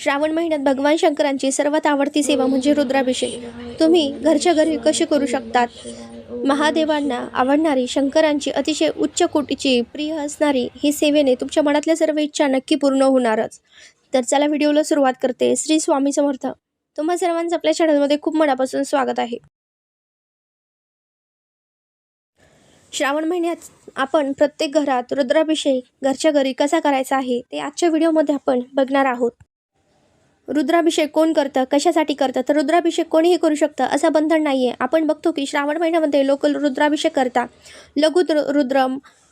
श्रावण महिन्यात भगवान शंकरांची सर्वात आवडती सेवा म्हणजे रुद्राभिषेक. तुम्ही घरच्या घरी कसे करू शकतात? महादेवांना आवडणारी, शंकरांची अतिशय उच्च कोटीची प्रिय असणारी ही सेवेने तुमच्या मनातल्या सर्व इच्छा नक्की पूर्ण होणारच. तर चला व्हिडिओला सुरुवात करते. श्री स्वामी समर्थ. तुम्हा सर्वांचं आपल्या चॅनलमध्ये खूप मनापासून स्वागत आहे. श्रावण महिन्यात आपण प्रत्येक घरात रुद्राभिषेक घरच्या घरी कसा करायचा आहे ते आजच्या व्हिडिओमध्ये आपण बघणार आहोत. रुद्राभिषेक कोण करतं, कशासाठी करतं? तर रुद्राभिषेक कोणीही करू शकतं, असं बंधन नाही आहे. आपण बघतो की श्रावण महिन्यामध्ये लोक रुद्राभिषेक करतात. लघु रुद्र,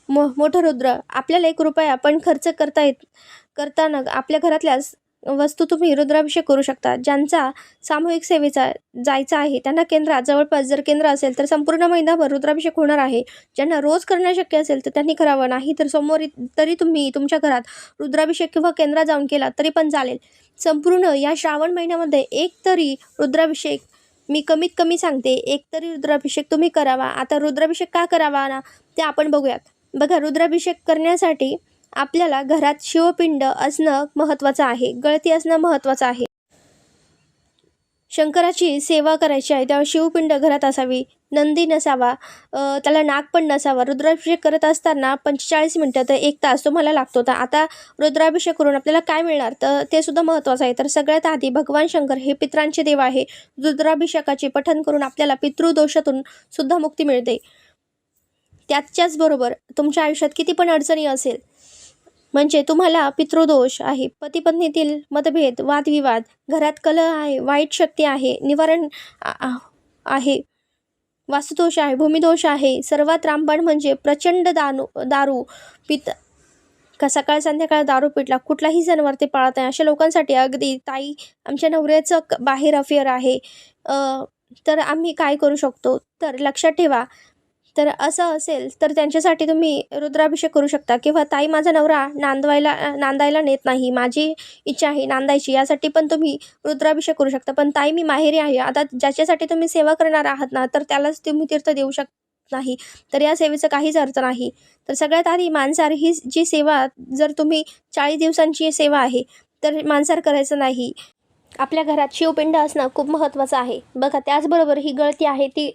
मोठं रुद्र. आपल्याला 1 रुपया पण खर्च करताना आपल्या घरातल्या वस्तू तुम्ही रुद्राभिषेक करू शकता. ज्यांचा सामूहिक सेवेचा जायचा आहे त्यांना केंद्रात, जवळपास जर केंद्र असेल तर संपूर्ण महिनाभर रुद्राभिषेक होणार आहे. ज्यांना रोज करणं शक्य असेल तर त्यांनी करावं, नाही तर सोमवारी तरी तुम्ही तुमच्या घरात रुद्राभिषेक किंवा केंद्रात जाऊन केला तरी पण चालेल. संपूर्ण या श्रावण महिन्यामध्ये एक तरी रुद्राभिषेक, मी कमीत कमी सांगते, एक तरी रुद्राभिषेक तुम्ही करावा. आता रुद्राभिषेक का करावा ना ते आपण बघूयात. बघा, रुद्राभिषेक करण्यासाठी आपल्याला घरात शिवपिंड असणं महत्त्वाचं आहे, गळती असणं महत्त्वाचं आहे. शंकराची सेवा करायची आहे तेव्हा शिवपिंड घरात असावी, नंदी नसावा, त्याला नाग पण नसावा. रुद्राभिषेक करत असताना 45 मिनटं तर 1 तास तुम्हाला लागतो. तर आता रुद्राभिषेक करून आपल्याला काय मिळणार तर ते सुद्धा महत्त्वाचं आहे. तर सगळ्यात आधी भगवान शंकर हे पितरांचे देव आहे. रुद्राभिषेकाचे पठण करून आपल्याला पितृदोषातून सुद्धा मुक्ती मिळते. त्याच्याचबरोबर तुमच्या आयुष्यात किती पण अडचणी असेल, म्हणजे तुम्हाला पितृदोष आहे, पती पत्नीतील मतभेद, वादविवाद, घरात कलह आहे, वाईट शक्ती आहे, निवारण आहे, वास्तुदोष आहे, भूमिदोष आहे, सर्वात रामबाण म्हणजे प्रचंड दारू का सकाळ संध्याकाळ दारू पिटला, कुठलाही सणवार ते पाळत आहे अशा लोकांसाठी अगदी, ताई आमच्या नवऱ्याचं बाहेर अफेअर आहे, तर आम्ही काय करू शकतो? तर लक्षात ठेवा, तर असं असेल तर त्यांच्यासाठी तुम्ही रुद्राभिषेक करू शकता. किंवा ताई माझा नवरा नांदायला नेत नाही, माझी इच्छा आहे नांदायची, यासाठी पण तुम्ही रुद्राभिषेक करू शकता. पण ताई मी माहेरी आहे, आता ज्याच्यासाठी तुम्ही सेवा करणार आहात ना तर त्यालाच तुम्ही तीर्थ देऊ नाही, तर या सेवेचं काहीच अर्थ नाही. तर सगळ्यात आधी मांसाहार ही जी सेवा, जर तुम्ही 40 दिवसांची सेवा आहे तर मांसाहार करायचं नाही. आपल्या घरात शिवपिंड असणं खूप महत्त्वाचं आहे. बघा, त्याचबरोबर ही गळती आहे ती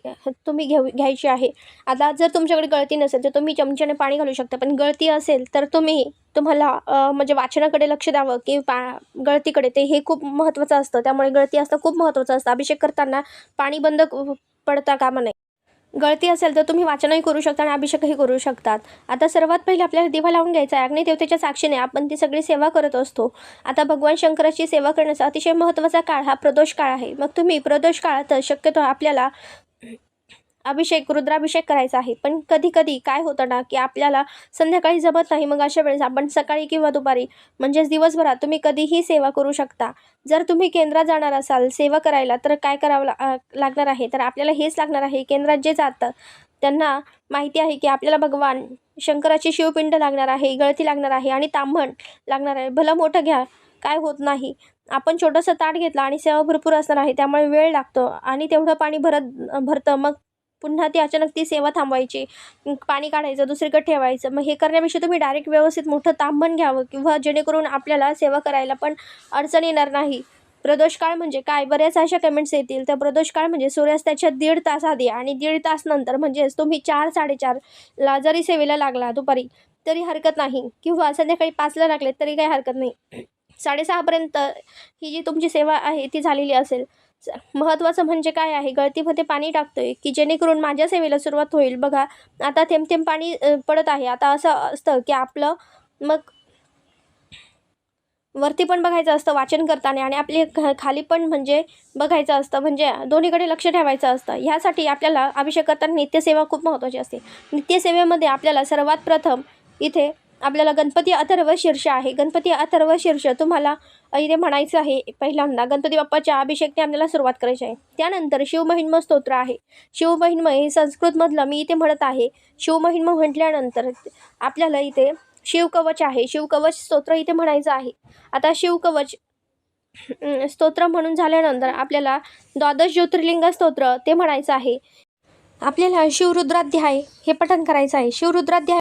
तुम्ही घ्यायची आहे. आता जर तुमच्याकडे गळती नसेल तर तुम्ही चमच्याने पाणी घालू शकता, पण गळती असेल तर तुम्हाला म्हणजे वाचनाकडे लक्ष द्यावं की गळतीकडे, ते हे खूप महत्त्वाचं असतं. त्यामुळे गळती असणं खूप महत्त्वाचं असतं. अभिषेक करताना पाणी बंद पडता कामा नये. गळती असेल तर तुम्ही वाचनही करू शकता आणि अभिषेकही करू शकतात. आता सर्वात पहिले आपल्याला दिवा लावून घ्यायचा आहे. अग्निदेवतेच्या साक्षीने आपण ती सगळी सेवा करत असतो. आता भगवान शंकराची सेवा करण्याचा अतिशय महत्त्वाचा काळ हा प्रदोष काळ आहे. मग तुम्ही प्रदोष काळात शक्यतो आपल्याला रुद्राभिषेक करायचा आहे. पण कधी कधी काय होतं ना की आपल्याला संध्याकाळी जमत नाही, मग अशा वेळेस आपण सकाळी किंवा दुपारी, म्हणजेच दिवसभरात तुम्ही कधीही सेवा करू शकता. जर तुम्ही केंद्रात जाणार असाल सेवा करायला तर काय करावं लागणार आहे, तर आपल्याला हेच लागणार आहे. केंद्रात जे जातात त्यांना माहिती आहे की आपल्याला भगवान शंकराची शिवपिंड लागणार आहे, गळती लागणार आहे आणि तांबण लागणार आहे. भलं मोठं घ्या, काय होत नाही. आपण छोटंसं ताट घेतलं आणि सेवा भरपूर असणार आहे, त्यामुळे वेळ लागतो आणि तेवढं पाणी भरतं. मग पुन्हा ती अचानक ती सेवा थांबवायची, पाणी काढायचं, दुसरीकडे ठेवायचं. मग हे करण्यापेक्षा तुम्ही डायरेक्ट व्यवस्थित मोठं तांबण घ्यावं, किंवा जेणेकरून आपल्याला सेवा करायला पण अडचण येणार नाही. प्रदोष काळ म्हणजे काय, बऱ्याच अशा कमेंट्स येतील. तर प्रदोष काळ म्हणजे सूर्यास्ताच्या 1.5 तास आधी आणि 1.5 तास नंतर, म्हणजेच तुम्ही 4-4:30ला जरी सेवेला लागला दुपारी तरी हरकत नाही, किंवा संध्याकाळी 5ला लागले तरी काही हरकत नाही. 6:30पर्यंत ही जी तुमची सेवा आहे ती झालेली असेल. महत्त्वाचं म्हणजे काय आहे, गळतीमध्ये पाणी टाकतोय की जेणेकरून माझ्या सेवेला सुरुवात होईल. बघा, आता थेंब थेंब पाणी पडत आहे. आता असं असतं की आपलं मग वरती पण बघायचं असतं वाचन करताना, आणि आपले खाली पण म्हणजे बघायचं असतं, म्हणजे दोन्हीकडे लक्ष ठेवायचं असतं. ह्यासाठी आपल्याला अभिषेक करताना नित्यसेवा खूप महत्त्वाची असते. नित्यसेवेमध्ये आपल्याला सर्वात प्रथम इथे आपल्याला गणपती अथर्व शीर्ष आहे. गणपती अथर्व शीर्ष तुम्हाला इथे म्हणायचं आहे. पहिल्यांदा गणपती बाप्पाच्या अभिषेकने आपल्याला सुरुवात करायची आहे. त्यानंतर शिवमहिम्न स्तोत्र आहे. शिवमहिम्न हे संस्कृतमधलं मी इथे म्हणत आहे. शिवमहिम्न म्हटल्यानंतर आपल्याला इथे शिवकवच आहे, शिवकवच स्तोत्र इथे म्हणायचं आहे. आता शिवकवच स्तोत्र म्हणून झाल्यानंतर आपल्याला 12 ज्योतिर्लिंग स्तोत्र ते म्हणायचं आहे. आपल्याला शिवरुद्राध्याय हे पठण करायचं आहे. शिवरुद्राध्याय,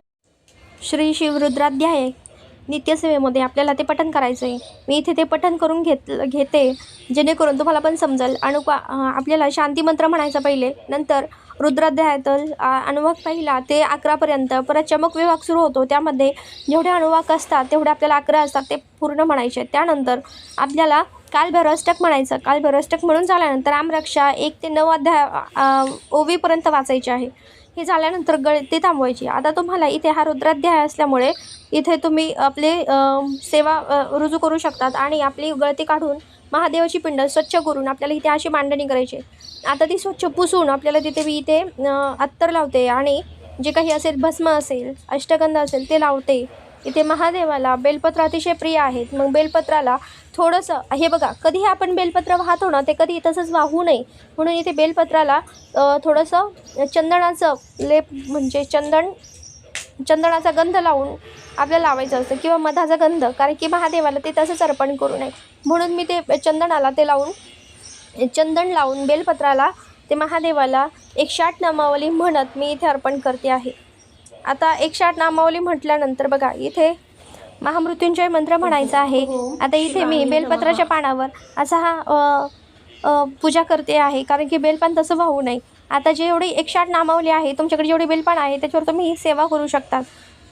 श्री शिवरुद्राध्याय नित्यसेवेमध्ये आपल्याला ते पठण करायचं आहे. मी इथे ते पठण करून घेते जेणेकरून तुम्हाला पण समजेल. आपल्याला शांती मंत्र म्हणायचा पहिले, नंतर रुद्राध्यायातील अनुवाक पहिला ते 11पर्यंत, परत चमक विभाग सुरू होतो. त्यामध्ये जेवढे अनुवाक असतात तेवढे आपल्याला 11 असतात ते पूर्ण म्हणायचे. त्यानंतर आपल्याला कालभैरवाष्टक म्हणायचं. कालभैरवाष्टक म्हणून झाल्यानंतर रामरक्षा 1 ते 9 अध्याय ओवीपर्यंत वाचायचे आहे. हे झाल्यानंतर गळती थांबवायची. आता तुम्हाला इथे हा रुद्राध्याय असल्यामुळे इथे तुम्ही आपले सेवा रुजू करू शकतात आणि आपली गळती काढून महादेवाची पिंड स्वच्छ करून आपल्याला इथे अशी मांडणी करायची. आता ती स्वच्छ पुसून आपल्याला तिथे मी इथे अत्तर लावते आणि जे काही असेल भस्म असेल, अष्टगंध असेल ते लावते. इथे महादेवाला बेलपत्र अतिशय प्रिय आहेत. मग बेलपत्राला थोडंसं हे बघा, कधीही आपण बेलपत्र वाहतो ना ते कधी तसंच वाहू नये, म्हणून इथे बेलपत्राला थोडंसं चंदनाचं लेप म्हणजे चंदनाचा गंध लावून आपल्याला लावायचं असतं किंवा मधाचा गंध, कारण की महादेवाला ते तसंच अर्पण करू नये म्हणून मी ते चंदनाला ते लावून चंदन लावून बेलपत्राला ते महादेवाला 108 नामावली म्हणत मी इथे अर्पण करते आहे. आता 108 नामावली म्हटल्यानंतर बघा इथे महामृत्युंजय मंत्र म्हणायचा आहे. आता इथे मी बेलपत्राच्या पानावर असा हा पूजा करते आहे, कारण की बेलपान तसं वाहू नये. आता जेवढी 108 नामावली आहे तुमच्याकडे जेवढी बेलपान आहे त्याच्यावर तुम्ही सेवा करू शकता.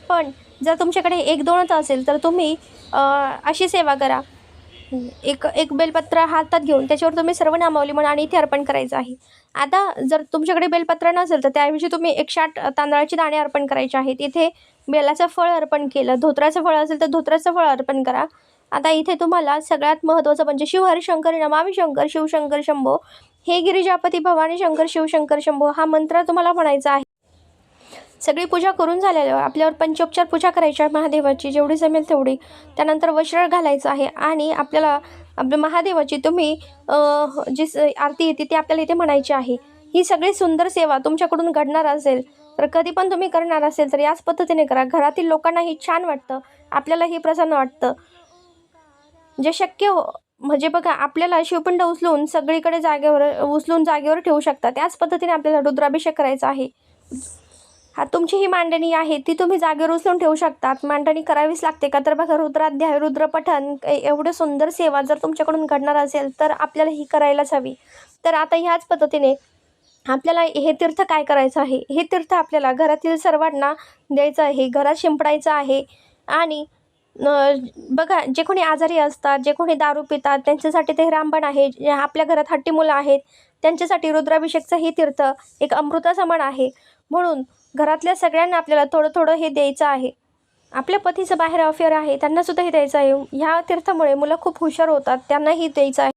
पण जर तुमच्याकडे 1-2च असेल तर तुम्ही अशी सेवा करा, एक बेलपत्र हातात घेऊन त्याच्यावर तुम्ही सर्व नामावली म्हणा आणि इथे अर्पण करायचं आहे. आता जर तुमच्याकडे बेलपत्र नसेल तर त्याऐवजी तुम्ही 108 तांदळाची दाणे अर्पण करायचे आहेत. इथे बेलाचं फळ अर्पण केलं, धोत्राचं फळ असेल तर धोत्राचं फळ अर्पण करा. आता इथे तुम्हाला सगळ्यात महत्त्वाचं म्हणजे शिव हरी शंकर नमामि शंकर शिवशंकर शंभो, हे गिरिजापती भवानी शंकर शिवशंकर शंभो हा मंत्र तुम्हाला म्हणायचा आहे. सगळी पूजा करून झाल्यावर आपल्यावर पंचोपचार पूजा करायची आहे महादेवाची, जेवढी जमेल तेवढी. त्यानंतर वस्त्र घालायचं आहे आणि आपल्याला आपल्या महादेवाची तुम्ही जी आरती येते ती आपल्याला इथे म्हणायची आहे. ही सगळी सुंदर सेवा तुमच्याकडून घडणार असेल तर कधी पण तुम्ही करणार असेल तर याच पद्धतीने करा. घरातील लोकांनाही छान वाटतं, आपल्यालाही प्रसन्न वाटतं. जे शक्य म्हणजे बघा, आपल्याला शिवपिंड उचलून सगळीकडे जागेवर ठेवू शकता. त्याच पद्धतीने आपल्याला रुद्राभिषेक करायचा आहे. हा तुमची ही मांडणी आहे ती तुम्ही जागेवर उचलून ठेवू शकतात. मांडणी करावीच लागते का? तर बघा, रुद्राध्याय रुद्रपठण एवढं सुंदर सेवा जर तुमच्याकडून घडणार असेल तर आपल्याला ही करायलाच हवी. तर आता ह्याच पद्धतीने आपल्याला हे तीर्थ काय करायचं आहे, हे तीर्थ आपल्याला घरातील सर्वांना द्यायचं आहे, घरात शिंपडायचं आहे. आणि बघा, जे कोणी आजारी असतात, जे कोणी दारू पितात त्यांच्यासाठी ते रामबाण आहे. आपल्या घरात हट्टी मुलं आहेत त्यांच्यासाठी रुद्राभिषेकचं हे तीर्थ एक अमृतासमान आहे. म्हणून घरातल्या सगळ्यांना आपल्याला थोडं थोडं हे द्यायचं आहे. आपल्या पतीचं बाहेर अफेअर आहे त्यांनासुद्धा हे द्यायचं आहे. ह्या तीर्थामुळे मुलं खूप हुशार होतात, त्यांनाही द्यायचं आहे.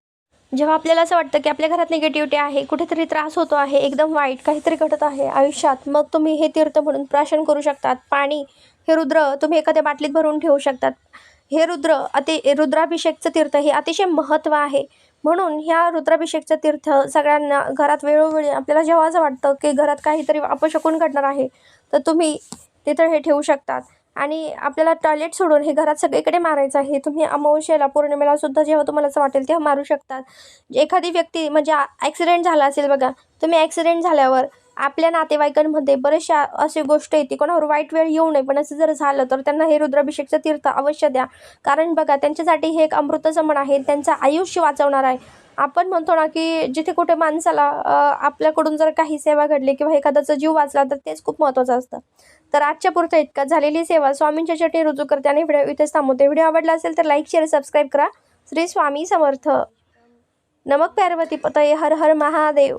जेव्हा आपल्याला असं वाटतं की आपल्या घरात निगेटिव्हिटी आहे, कुठेतरी त्रास होतो आहे, एकदम वाईट काहीतरी घडत आहे आयुष्यात, मग तुम्ही हे तीर्थ म्हणून प्राशन करू शकतात. पाणी हे रुद्र तुम्ही एखाद्या बाटलीत भरून ठेवू शकतात. हे रुद्राभिषेकचं तीर्थ हे अतिशय महत्त्व आहे. म्हणून ह्या रुद्राभिषेकचं तीर्थ सगळ्यांना घरात वेळोवेळी आपल्याला जेव्हा असं वाटतं की घरात काहीतरी अपशकुन घडणार आहे तर तुम्ही तिथं हे ठेवू शकतात. आणि आपल्याला टॉयलेट सोडून हे घरात सगळीकडे मारायचं आहे. तुम्ही अमावस्येला पौर्णिमेला सुद्धा जेव्हा तुम्हाला असं वाटेल तेव्हा मारू शकतात. एखादी व्यक्ती म्हणजे ॲक्सिडेंट झाला असेल बघा, तुम्ही ॲक्सिडेंट झाल्यावर आपल्या नातेवाईकांमध्ये बरेचशा अशी गोष्ट येते, कोणावर वाईट वेळ येऊ नये, पण असं जर झालं तर त्यांना हे रुद्राभिषेकचं तीर्थ अवश्य द्या. कारण बघा, त्यांच्यासाठी हे एक अमृतसमान आहे, त्यांचं आयुष्य वाचवणार आहे. आपण म्हणतो ना की जिथे कुठे माणसाला आपल्याकडून जर काही सेवा घडली किंवा एखाद्याचा जीव वाचला तर तेच खूप महत्त्वाचं असतं. तर आजच्या पुरतं इतका झालेली सेवा स्वामींच्या चटणी रुजू करते आणि व्हिडिओ इथेच थांबवते. व्हिडिओ आवडला असेल तर लाईक शेअर सबस्क्राईब करा. श्री स्वामी समर्थ. नमक पार्वती पतये हर हर महादेव.